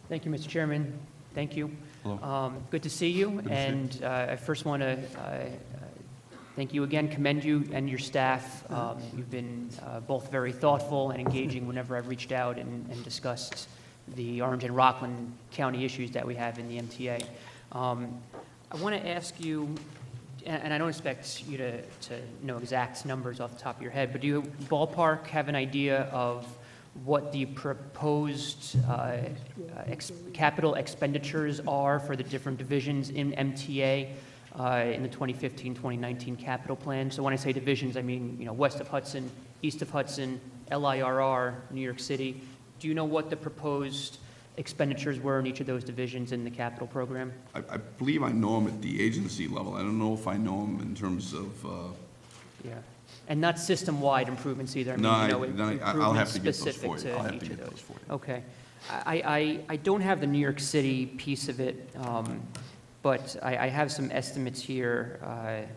Thank you, Mr. Chairman. Thank you. Hello. Good to see you. Good to see you. And I first want to thank you again, commend you and your staff. You've been both very thoughtful and engaging whenever I've reached out and discussed the Orange and Rockland County issues that we have in the MTA. I want to ask you, and I don't expect you to know exact numbers off the top of your head, but do you ballpark have an idea of what the proposed capital expenditures are for the different divisions in MTA in the 2015-2019 capital plan? So when I say divisions, I mean, west of Hudson, east of Hudson, LIRR, New York City. Do you know what the proposed expenditures were in each of those divisions in the capital program? I believe I know them at the agency level. I don't know if I know them in terms of... Yeah. And not system-wide improvements either. I mean, I'll have to get those specific for you. to I'll have each to of get those. those for you. Okay. I don't have the New York City piece of it, but I have some estimates here,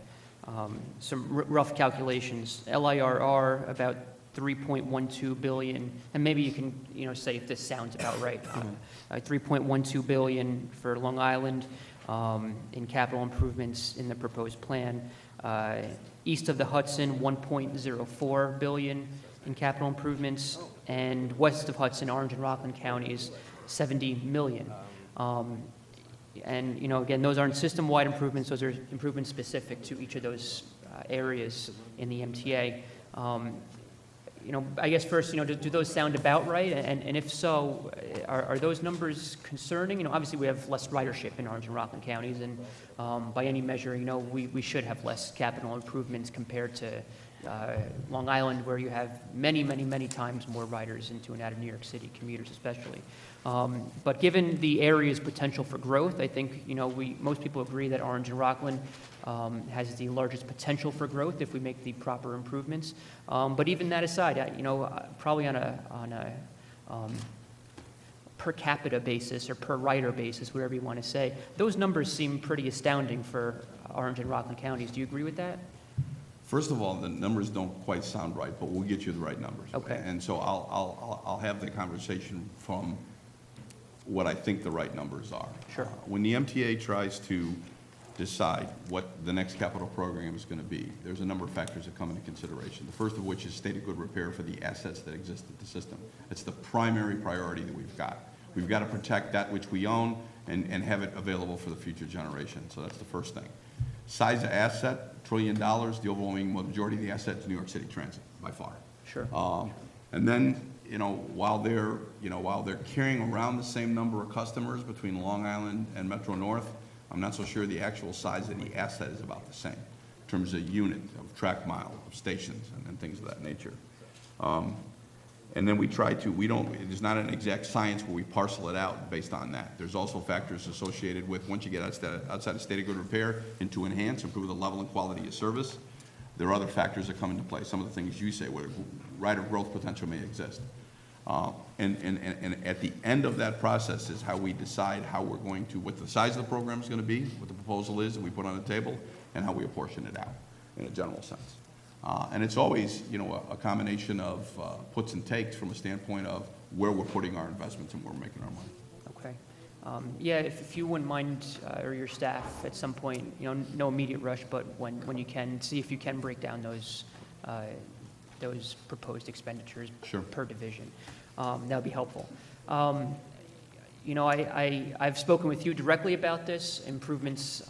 some rough calculations. LIRR, about 3.12 billion, and maybe you can say if this sounds about right. 3.12 billion for Long Island in capital improvements in the proposed plan. East of the Hudson, 1.04 billion in capital improvements, and west of Hudson, Orange and Rockland counties, 70 million. And again, those aren't system-wide improvements; those are improvements specific to each of those areas in the MTA. I guess first, do those sound about right? And if so, are those numbers concerning? Obviously we have less ridership in Orange and Rockland counties, and by any measure, we should have less capital improvements compared to Long Island, where you have many, many, many times more riders into and out of New York City, commuters especially. But given the area's potential for growth, I think most people agree that Orange and Rockland has the largest potential for growth if we make the proper improvements. But even that aside, probably on a per capita basis or per rider basis, whatever you want to say, those numbers seem pretty astounding for Orange and Rockland counties. Do you agree with that? First of all, the numbers don't quite sound right, but we'll get you the right numbers. Okay. And so I'll have the conversation from what I think the right numbers are. Sure. When the MTA tries to decide what the next capital program is going to be, there's a number of factors that come into consideration. The first of which is state of good repair for the assets that exist in the system. It's the primary priority that we've got. We've got to protect that which we own and have it available for the future generation. So that's the first thing. Size of asset, $1 trillion, the overwhelming majority of the asset is New York City Transit, by far. Sure. And then, while they're carrying around the same number of customers between Long Island and Metro North, I'm not so sure the actual size of the asset is about the same in terms of unit, of track mile, of stations, and things of that nature. And then there's not an exact science where we parcel it out based on that. There's also factors associated with, once you get outside of state of good repair and to improve the level and quality of service, there are other factors that come into play. Some of the things you say, where rider growth potential may exist. And at the end of that process is how we decide what the size of the program is going to be, what the proposal is that we put on the table, and how we apportion it out in a general sense. And it's always, a combination of puts and takes from a standpoint of where we're putting our investments and where we're making our money. Okay. Yeah, if you wouldn't mind, or your staff at some point, no immediate rush, but when you can, see if you can break down those proposed expenditures Sure. per division. That would be helpful. I've spoken with you directly about this, improvements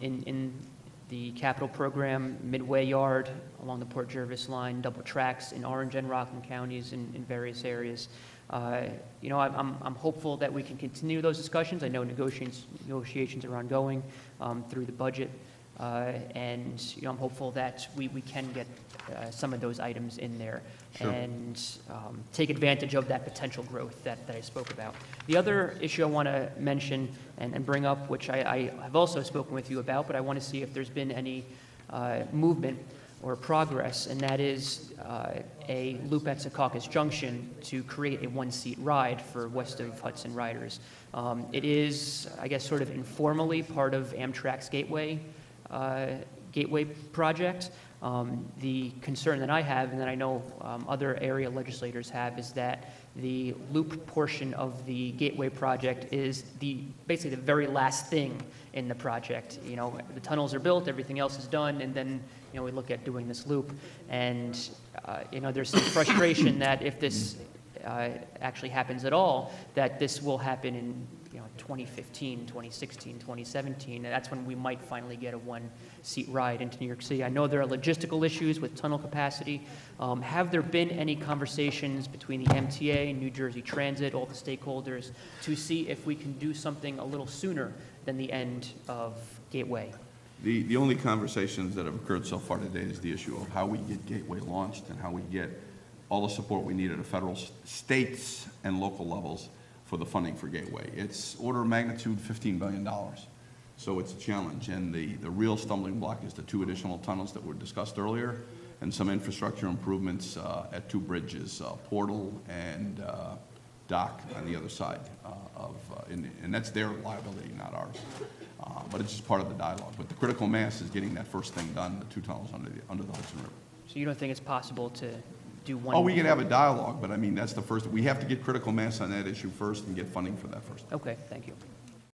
in the capital program, Midway Yard along the Port Jervis line, double tracks in Orange and Rockland counties in various areas. I'm hopeful that we can continue those discussions. I know negotiations are ongoing through the budget, and I'm hopeful that we can get some of those items in there. Sure. And take advantage of that potential growth that I spoke about. The other issue I want to mention and bring up, which I have also spoken with you about, but I want to see if there's been any movement or progress, and that is a loop at Secaucus Junction to create a one-seat ride for west of Hudson riders. It is, I guess, sort of informally part of Amtrak's Gateway project. The concern that I have, and that I know other area legislators have, is that the loop portion of the Gateway project is basically the very last thing in the project. You know, the tunnels are built, everything else is done, and then, you know, we look at doing this loop. And, you know, there's some frustration that if this actually happens at all, that this will happen in, you know, 2015, 2016, 2017, and that's when we might finally get a one-seat ride into New York City. I know there are logistical issues with tunnel capacity. Have there been any conversations between the MTA, New Jersey Transit, all the stakeholders, to see if we can do something a little sooner than the end of Gateway? The only conversations that have occurred so far today is the issue of how we get Gateway launched and how we get all the support we need at the federal, states, and local levels for the funding for Gateway. It's order of magnitude $15 billion. So it's a challenge, and the real stumbling block is the 2 additional tunnels that were discussed earlier, and some infrastructure improvements at 2 bridges, Portal and Dock on the other side and that's their liability, not ours. But it's just part of the dialogue. But the critical mass is getting that first thing done, the 2 tunnels under the Hudson River. So you don't think it's possible to do one? Oh, we can have a dialogue, but I mean, that's the first. We have to get critical mass on that issue first and get funding for that first. Okay, thank you.